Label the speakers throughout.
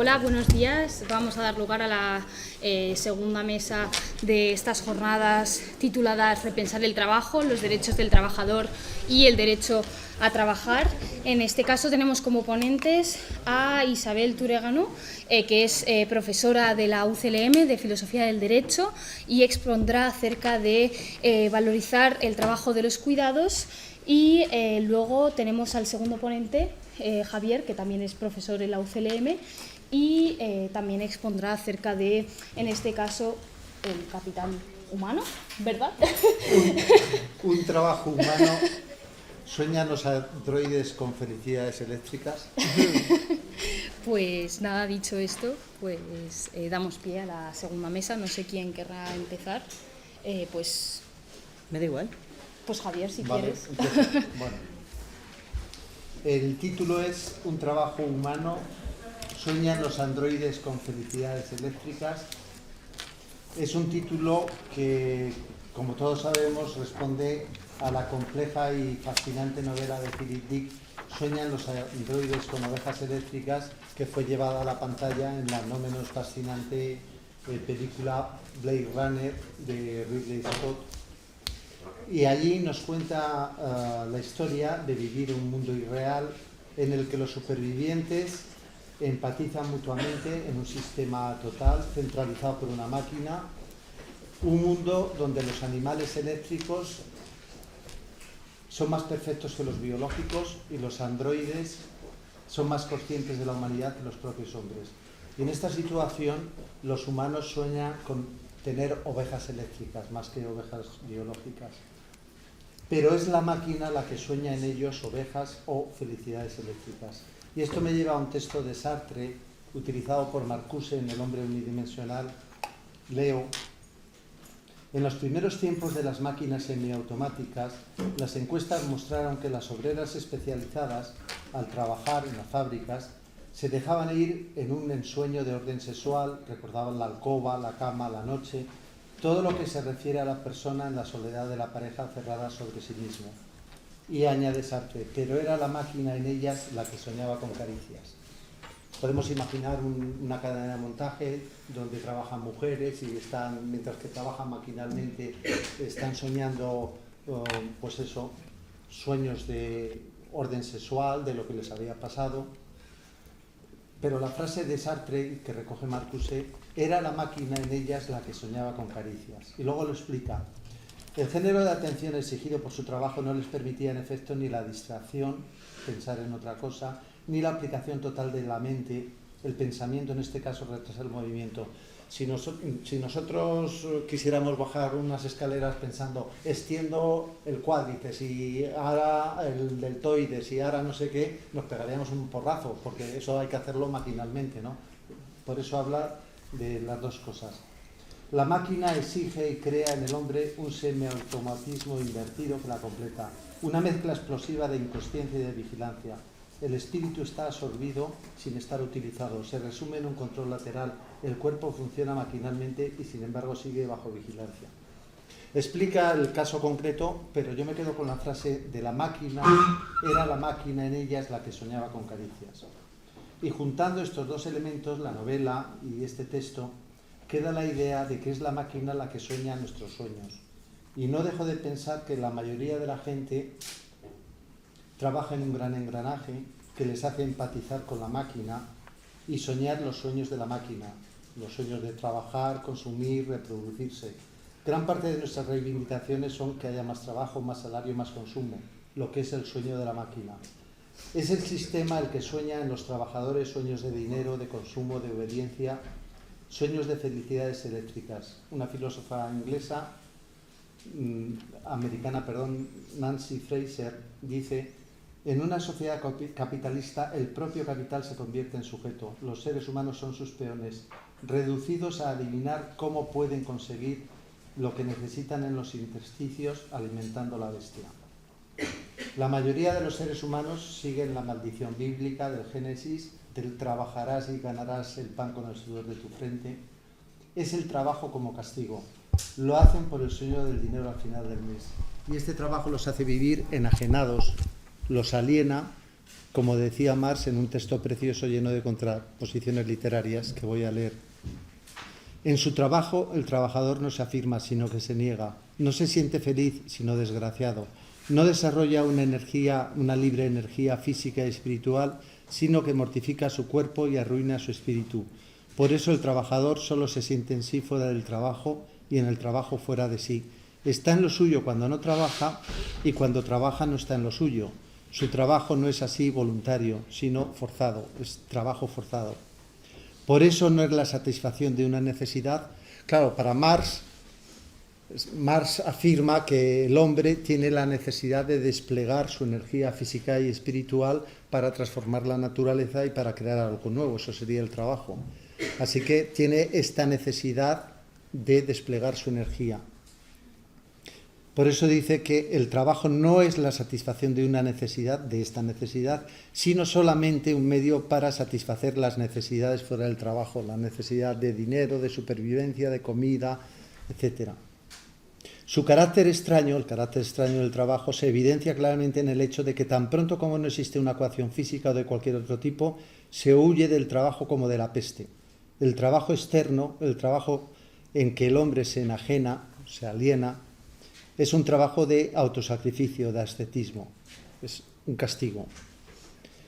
Speaker 1: Hola, buenos días. Vamos a dar lugar a la segunda mesa de estas jornadas tituladas Repensar el trabajo, los derechos del trabajador y el derecho a trabajar. En este caso tenemos como ponentes a Isabel Turegano, que es profesora de la UCLM de Filosofía del Derecho y expondrá acerca de valorizar el trabajo de los cuidados. Y luego tenemos al segundo ponente, Javier, que también es profesor en la UCLM y también expondrá acerca de, en este caso, el capital humano, ¿verdad?
Speaker 2: Un trabajo humano. ¿Sueñan los androides con felicidades eléctricas?
Speaker 1: Pues nada, dicho esto, pues damos pie a la segunda mesa. No sé quién querrá empezar. Pues
Speaker 3: me da igual.
Speaker 1: Pues Javier, si
Speaker 2: vale,
Speaker 1: quieres.
Speaker 2: Bueno, el título es Un trabajo humano. ¿Sueñan los androides con felicidades eléctricas? Es un título que, como todos sabemos, responde a la compleja y fascinante novela de Philip Dick, ¿Sueñan los androides con ovejas eléctricas?, que fue llevada a la pantalla en la no menos fascinante película Blade Runner de Ridley Scott. Y allí nos cuenta la historia de vivir un mundo irreal en el que los supervivientes empatizan mutuamente en un sistema total centralizado por una máquina, un mundo donde los animales eléctricos son más perfectos que los biológicos y los androides son más conscientes de la humanidad que los propios hombres. Y en esta situación los humanos sueñan con tener ovejas eléctricas más que ovejas biológicas. Pero es la máquina la que sueña en ellos ovejas o felicidades eléctricas. Y esto me lleva a un texto de Sartre, utilizado por Marcuse en El hombre unidimensional. Leo: en los primeros tiempos de las máquinas semiautomáticas, las encuestas mostraron que las obreras especializadas, al trabajar en las fábricas, se dejaban ir en un ensueño de orden sexual, recordaban la alcoba, la cama, la noche, todo lo que se refiere a la persona en la soledad de la pareja cerrada sobre sí mismo. Y añade Sartre, pero era la máquina en ellas la que soñaba con caricias. Podemos imaginar una cadena de montaje donde trabajan mujeres y están, mientras que trabajan maquinalmente, están soñando, pues eso, sueños de orden sexual, de lo que les había pasado. Pero la frase de Sartre, que recoge Marcuse, era la máquina en ellas la que soñaba con caricias. Y luego lo explica. El género de atención exigido por su trabajo no les permitía en efecto ni la distracción, pensar en otra cosa, ni la aplicación total de la mente, el pensamiento en este caso retrasa el movimiento. Si nosotros quisiéramos bajar unas escaleras pensando extiendo el cuádriceps y ahora el deltoides y ahora no sé qué, nos pegaríamos un porrazo, porque eso hay que hacerlo maquinalmente, ¿no? Por eso habla de las dos cosas. La máquina exige y crea en el hombre un semiautomatismo invertido que la completa, una mezcla explosiva de inconsciencia y de vigilancia. El espíritu está absorbido sin estar utilizado, se resume en un control lateral, el cuerpo funciona maquinalmente y sin embargo sigue bajo vigilancia. Explica el caso concreto, pero yo me quedo con la frase de la máquina, era la máquina en ellas la que soñaba con caricias. Y juntando estos dos elementos, la novela y este texto, queda la idea de que es la máquina la que sueña nuestros sueños. Y no dejo de pensar que la mayoría de la gente trabaja en un gran engranaje que les hace empatizar con la máquina y soñar los sueños de la máquina, los sueños de trabajar, consumir, reproducirse. Gran parte de nuestras reivindicaciones son que haya más trabajo, más salario, más consumo, lo que es el sueño de la máquina. Es el sistema el que sueña en los trabajadores sueños de dinero, de consumo, de obediencia, sueños de felicidades eléctricas. Una filósofa inglesa, Nancy Fraser, dice: en una sociedad capitalista, el propio capital se convierte en sujeto. Los seres humanos son sus peones, reducidos a adivinar cómo pueden conseguir lo que necesitan en los intersticios, alimentando la bestia. La mayoría de los seres humanos siguen la maldición bíblica del Génesis, del trabajarás y ganarás el pan con el sudor de tu frente. Es el trabajo como castigo. Lo hacen por el sueño del dinero al final del mes. Y este trabajo los hace vivir enajenados, los aliena, como decía Marx en un texto precioso lleno de contraposiciones literarias que voy a leer. En su trabajo, el trabajador no se afirma, sino que se niega. No se siente feliz, sino desgraciado. No desarrolla una libre energía física y espiritual, sino que mortifica su cuerpo y arruina su espíritu. Por eso el trabajador solo se siente en sí fuera del trabajo y en el trabajo fuera de sí. Está en lo suyo cuando no trabaja y cuando trabaja no está en lo suyo. Su trabajo no es así voluntario, sino forzado, es trabajo forzado. Por eso no es la satisfacción de una necesidad. Claro, para Marx afirma que el hombre tiene la necesidad de desplegar su energía física y espiritual para transformar la naturaleza y para crear algo nuevo, eso sería el trabajo. Así que tiene esta necesidad de desplegar su energía. Por eso dice que el trabajo no es la satisfacción de una necesidad, de esta necesidad, sino solamente un medio para satisfacer las necesidades fuera del trabajo, la necesidad de dinero, de supervivencia, de comida, etc. Su carácter extraño, el carácter extraño del trabajo, se evidencia claramente en el hecho de que tan pronto como no existe una coacción física o de cualquier otro tipo, se huye del trabajo como de la peste. El trabajo externo, el trabajo en que el hombre se enajena, se aliena, es un trabajo de autosacrificio, de ascetismo, es un castigo.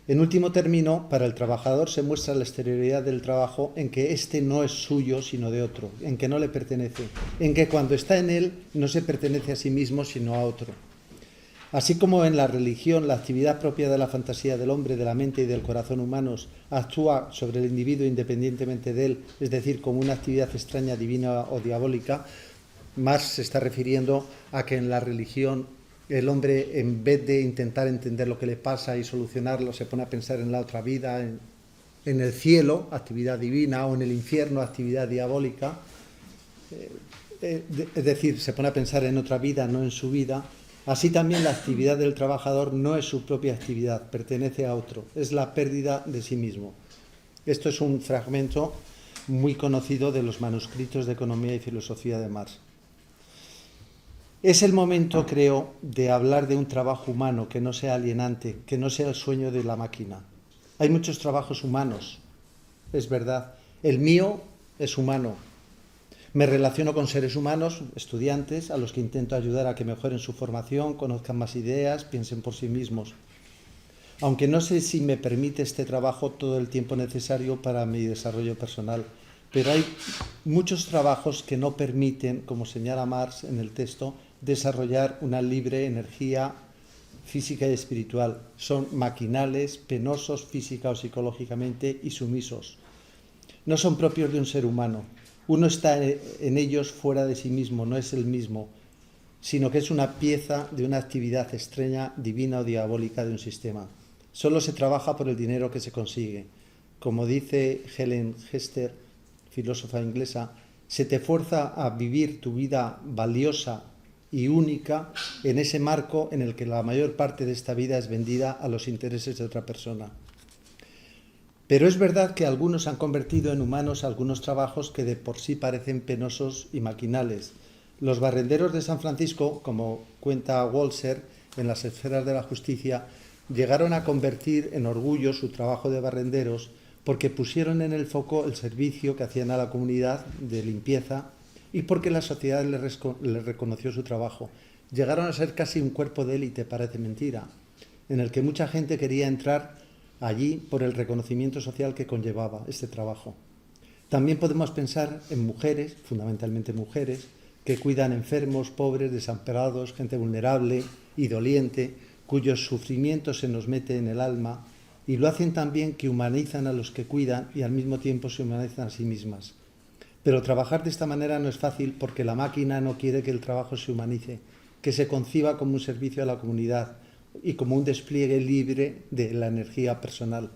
Speaker 2: En último término, para el trabajador se muestra la exterioridad del trabajo en que éste no es suyo, sino de otro, en que no le pertenece, en que cuando está en él no se pertenece a sí mismo, sino a otro. Así como en la religión la actividad propia de la fantasía del hombre, de la mente y del corazón humanos actúa sobre el individuo independientemente de él, es decir, como una actividad extraña, divina o diabólica, Marx se está refiriendo a que en la religión el hombre, en vez de intentar entender lo que le pasa y solucionarlo, se pone a pensar en la otra vida, en el cielo, actividad divina, o en el infierno, actividad diabólica. Es decir, se pone a pensar en otra vida, no en su vida. Así también la actividad del trabajador no es su propia actividad, pertenece a otro, es la pérdida de sí mismo. Esto es un fragmento muy conocido de los manuscritos de Economía y Filosofía de Marx. Es el momento, creo, de hablar de un trabajo humano que no sea alienante, que no sea el sueño de la máquina. Hay muchos trabajos humanos, es verdad. El mío es humano. Me relaciono con seres humanos, estudiantes, a los que intento ayudar a que mejoren su formación, conozcan más ideas, piensen por sí mismos. Aunque no sé si me permite este trabajo todo el tiempo necesario para mi desarrollo personal. Pero hay muchos trabajos que no permiten, como señala Marx en el texto, desarrollar una libre energía física y espiritual. Son maquinales, penosos física o psicológicamente y sumisos. No son propios de un ser humano. Uno está en ellos fuera de sí mismo, no es el mismo, sino que es una pieza de una actividad extraña, divina o diabólica de un sistema. Solo se trabaja por el dinero que se consigue. Como dice Helen Hester, filósofa inglesa, se te fuerza a vivir tu vida valiosa y única en ese marco en el que la mayor parte de esta vida es vendida a los intereses de otra persona. Pero es verdad que algunos han convertido en humanos algunos trabajos que de por sí parecen penosos y maquinales. Los barrenderos de San Francisco, como cuenta Walser en Las esferas de la justicia, llegaron a convertir en orgullo su trabajo de barrenderos porque pusieron en el foco el servicio que hacían a la comunidad de limpieza y porque la sociedad les reconoció su trabajo. Llegaron a ser casi un cuerpo de élite, parece mentira, en el que mucha gente quería entrar allí por el reconocimiento social que conllevaba este trabajo. También podemos pensar en mujeres, fundamentalmente mujeres, que cuidan enfermos, pobres, desamparados, gente vulnerable y doliente, cuyos sufrimientos se nos mete en el alma, y lo hacen también que humanizan a los que cuidan y al mismo tiempo se humanizan a sí mismas. Pero trabajar de esta manera no es fácil porque la máquina no quiere que el trabajo se humanice, que se conciba como un servicio a la comunidad y como un despliegue libre de la energía personal.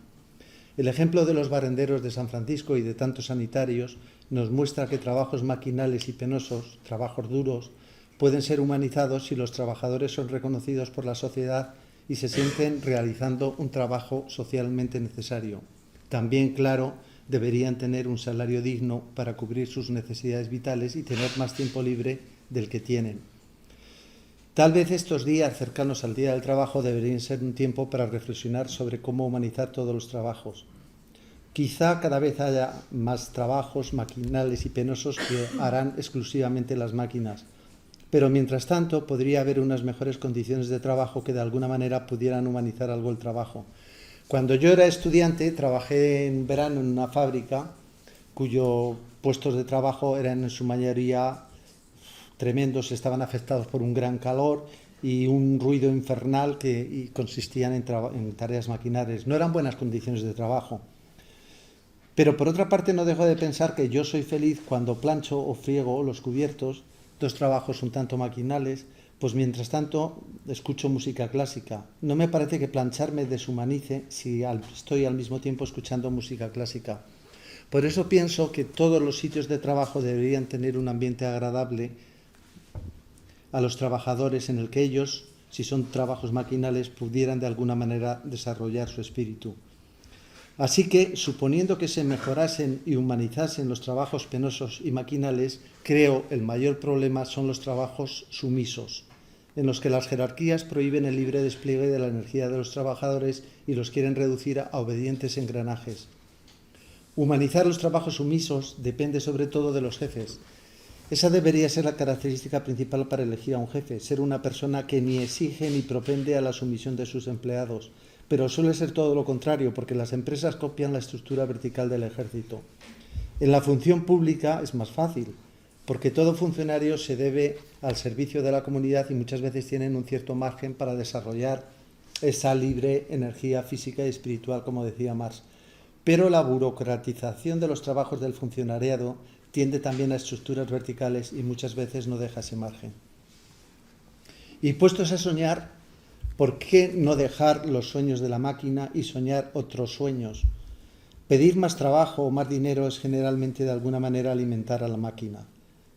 Speaker 2: El ejemplo de los barrenderos de San Francisco y de tantos sanitarios nos muestra que trabajos maquinales y penosos, trabajos duros, pueden ser humanizados si los trabajadores son reconocidos por la sociedad y se sienten realizando un trabajo socialmente necesario. También, claro, deberían tener un salario digno para cubrir sus necesidades vitales y tener más tiempo libre del que tienen. Tal vez estos días cercanos al Día del Trabajo deberían ser un tiempo para reflexionar sobre cómo humanizar todos los trabajos. Quizá cada vez haya más trabajos maquinales y penosos que harán exclusivamente las máquinas, pero mientras tanto podría haber unas mejores condiciones de trabajo que de alguna manera pudieran humanizar algo el trabajo. Cuando yo era estudiante trabajé en verano en una fábrica cuyos puestos de trabajo eran en su mayoría tremendos, estaban afectados por un gran calor y un ruido infernal que consistían en tareas maquinales. No eran buenas condiciones de trabajo. Pero por otra parte no dejo de pensar que yo soy feliz cuando plancho o friego los cubiertos, dos trabajos un tanto maquinales, pues mientras tanto escucho música clásica. No me parece que planchar me deshumanice si estoy al mismo tiempo escuchando música clásica. Por eso pienso que todos los sitios de trabajo deberían tener un ambiente agradable a los trabajadores en el que ellos, si son trabajos maquinales, pudieran de alguna manera desarrollar su espíritu. Así que, suponiendo que se mejorasen y humanizasen los trabajos penosos y maquinales, creo el mayor problema son los trabajos sumisos, en los que las jerarquías prohíben el libre despliegue de la energía de los trabajadores y los quieren reducir a obedientes engranajes. Humanizar los trabajos sumisos depende sobre todo de los jefes. Esa debería ser la característica principal para elegir a un jefe, ser una persona que ni exige ni propende a la sumisión de sus empleados, pero suele ser todo lo contrario, porque las empresas copian la estructura vertical del ejército. En la función pública es más fácil, porque todo funcionario se debe al servicio de la comunidad y muchas veces tienen un cierto margen para desarrollar esa libre energía física y espiritual, como decía Marx. Pero la burocratización de los trabajos del funcionariado tiende también a estructuras verticales y muchas veces no deja ese margen. Y puestos a soñar, ¿por qué no dejar los sueños de la máquina y soñar otros sueños? Pedir más trabajo o más dinero es generalmente de alguna manera alimentar a la máquina.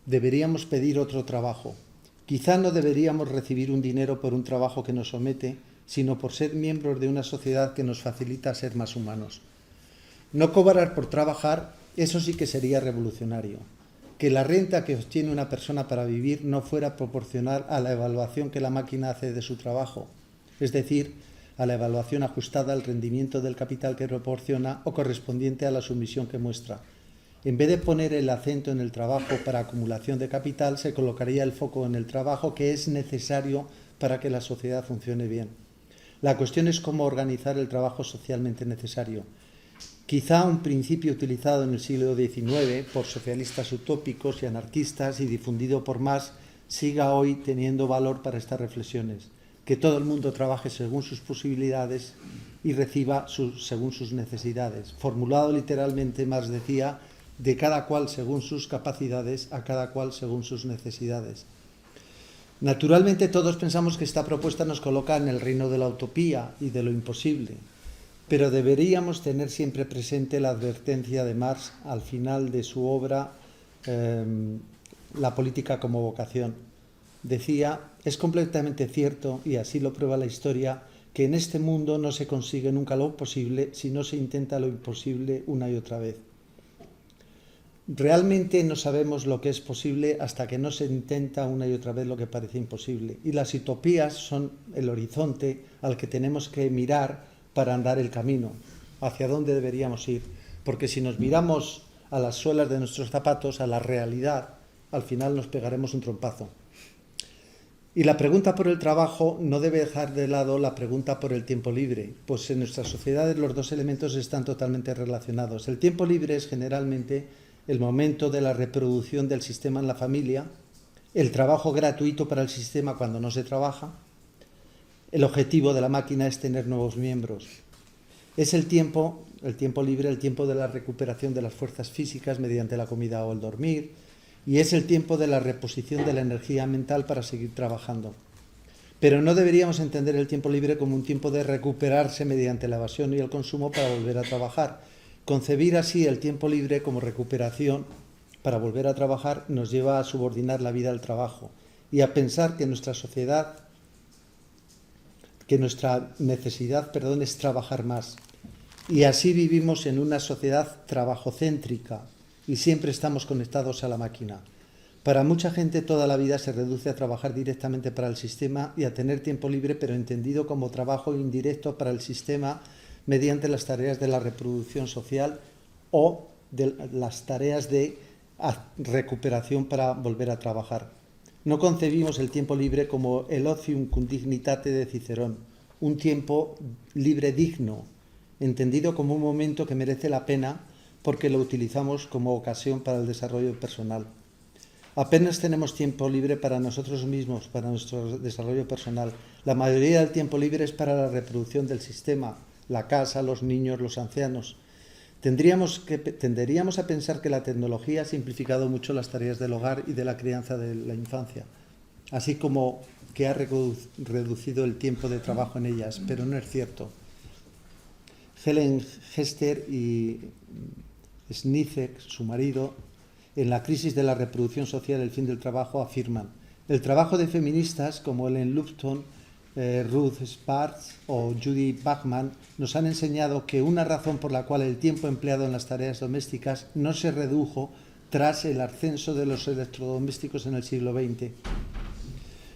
Speaker 2: Deberíamos pedir otro trabajo. Quizá no deberíamos recibir un dinero por un trabajo que nos somete, sino por ser miembros de una sociedad que nos facilita ser más humanos. No cobrar por trabajar, eso sí que sería revolucionario. Que la renta que obtiene una persona para vivir no fuera proporcional a la evaluación que la máquina hace de su trabajo, es decir, a la evaluación ajustada al rendimiento del capital que proporciona o correspondiente a la sumisión que muestra. En vez de poner el acento en el trabajo para acumulación de capital, se colocaría el foco en el trabajo que es necesario para que la sociedad funcione bien. La cuestión es cómo organizar el trabajo socialmente necesario. Quizá un principio utilizado en el siglo XIX por socialistas utópicos y anarquistas y difundido por Marx siga hoy teniendo valor para estas reflexiones. Que todo el mundo trabaje según sus posibilidades y reciba según sus necesidades. Formulado literalmente, Marx decía, de cada cual según sus capacidades, a cada cual según sus necesidades. Naturalmente todos pensamos que esta propuesta nos coloca en el reino de la utopía y de lo imposible, pero deberíamos tener siempre presente la advertencia de Marx al final de su obra La política como vocación. Decía, es completamente cierto, y así lo prueba la historia, que en este mundo no se consigue nunca lo posible si no se intenta lo imposible una y otra vez. Realmente no sabemos lo que es posible hasta que no se intenta una y otra vez lo que parece imposible. Y las utopías son el horizonte al que tenemos que mirar para andar el camino, hacia dónde deberíamos ir. Porque si nos miramos a las suelas de nuestros zapatos, a la realidad, al final nos pegaremos un trompazo. Y la pregunta por el trabajo no debe dejar de lado la pregunta por el tiempo libre, pues en nuestras sociedades los dos elementos están totalmente relacionados. El tiempo libre es generalmente el momento de la reproducción del sistema en la familia, el trabajo gratuito para el sistema cuando no se trabaja. El objetivo de la máquina es tener nuevos miembros. Es el tiempo libre, el tiempo de la recuperación de las fuerzas físicas mediante la comida o el dormir, y es el tiempo de la reposición de la energía mental para seguir trabajando. Pero no deberíamos entender el tiempo libre como un tiempo de recuperarse mediante la evasión y el consumo para volver a trabajar. Concebir así el tiempo libre como recuperación para volver a trabajar nos lleva a subordinar la vida al trabajo y a pensar que nuestra necesidad es trabajar más. Y así vivimos en una sociedad trabajocéntrica y siempre estamos conectados a la máquina. Para mucha gente toda la vida se reduce a trabajar directamente para el sistema y a tener tiempo libre, pero entendido como trabajo indirecto para el sistema mediante las tareas de la reproducción social o de las tareas de recuperación para volver a trabajar. No concebimos el tiempo libre como el otium cum dignitate de Cicerón, un tiempo libre digno, entendido como un momento que merece la pena porque lo utilizamos como ocasión para el desarrollo personal. Apenas tenemos tiempo libre para nosotros mismos, para nuestro desarrollo personal. La mayoría del tiempo libre es para la reproducción del sistema, la casa, los niños, los ancianos. Tenderíamos a pensar que la tecnología ha simplificado mucho las tareas del hogar y de la crianza de la infancia, así como que ha reducido el tiempo de trabajo en ellas, pero no es cierto. Helen Hester y Snizzek, su marido, en la crisis de la reproducción social, el fin del trabajo, afirman: el trabajo de feministas como Ellen Lupton, Ruth Sparks o Judy Bachman nos han enseñado que una razón por la cual el tiempo empleado en las tareas domésticas no se redujo tras el ascenso de los electrodomésticos en el siglo XX.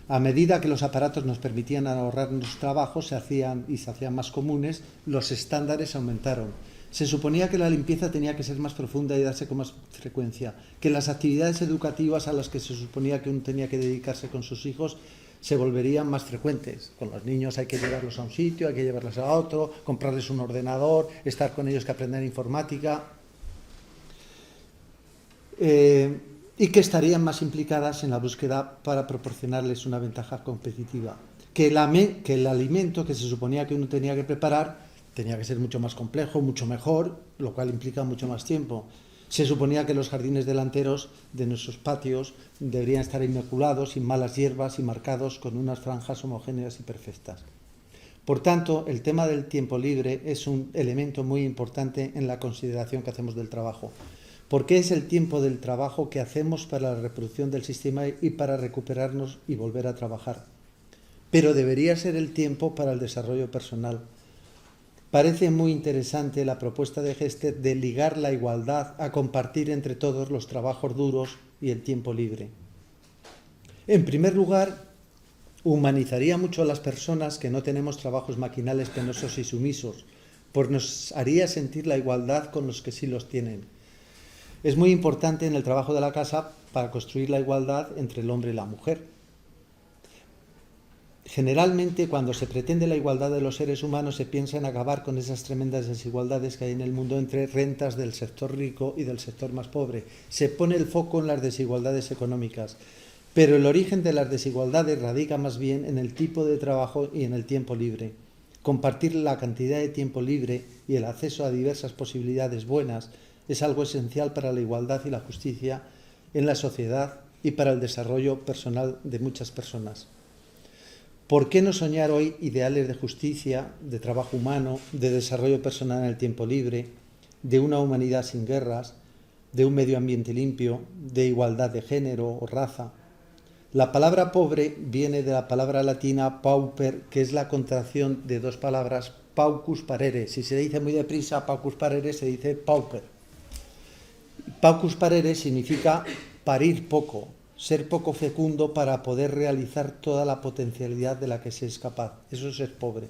Speaker 2: A medida que los aparatos nos permitían ahorrarnos trabajo, se hacían más comunes, los estándares aumentaron. Se suponía que la limpieza tenía que ser más profunda y darse con más frecuencia, que las actividades educativas a las que se suponía que uno tenía que dedicarse con sus hijos se volverían más frecuentes. Con los niños hay que llevarlos a un sitio, hay que llevarlos a otro, comprarles un ordenador, estar con ellos que aprender informática, y que estarían más implicadas en la búsqueda para proporcionarles una ventaja competitiva. Que el alimento que se suponía que uno tenía que preparar tenía que ser mucho más complejo, mucho mejor, lo cual implica mucho más tiempo. Se suponía que los jardines delanteros de nuestros patios deberían estar inmaculados, sin malas hierbas y marcados con unas franjas homogéneas y perfectas. Por tanto, el tema del tiempo libre es un elemento muy importante en la consideración que hacemos del trabajo, porque es el tiempo del trabajo que hacemos para la reproducción del sistema y para recuperarnos y volver a trabajar. Pero debería ser el tiempo para el desarrollo personal. Parece muy interesante la propuesta de Hester de ligar la igualdad a compartir entre todos los trabajos duros y el tiempo libre. En primer lugar, humanizaría mucho a las personas que no tenemos trabajos maquinales penosos y sumisos, pues nos haría sentir la igualdad con los que sí los tienen. Es muy importante en el trabajo de la casa para construir la igualdad entre el hombre y la mujer. Generalmente, cuando se pretende la igualdad de los seres humanos, se piensa en acabar con esas tremendas desigualdades que hay en el mundo entre rentas del sector rico y del sector más pobre. Se pone el foco en las desigualdades económicas, pero el origen de las desigualdades radica más bien en el tipo de trabajo y en el tiempo libre. Compartir la cantidad de tiempo libre y el acceso a diversas posibilidades buenas es algo esencial para la igualdad y la justicia en la sociedad y para el desarrollo personal de muchas personas. ¿Por qué no soñar hoy ideales de justicia, de trabajo humano, de desarrollo personal en el tiempo libre, de una humanidad sin guerras, de un medio ambiente limpio, de igualdad de género o raza? La palabra pobre viene de la palabra latina pauper, que es la contracción de dos palabras, paucus parere. Si se dice muy deprisa paucus parere, se dice pauper. Paucus parere significa parir poco, ser poco fecundo para poder realizar toda la potencialidad de la que se es capaz. Eso es ser pobre.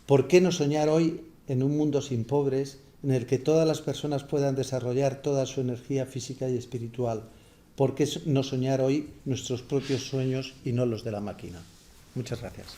Speaker 2: ¿Por qué no soñar hoy en un mundo sin pobres, en el que todas las personas puedan desarrollar toda su energía física y espiritual? ¿Por qué no soñar hoy nuestros propios sueños y no los de la máquina? Muchas gracias.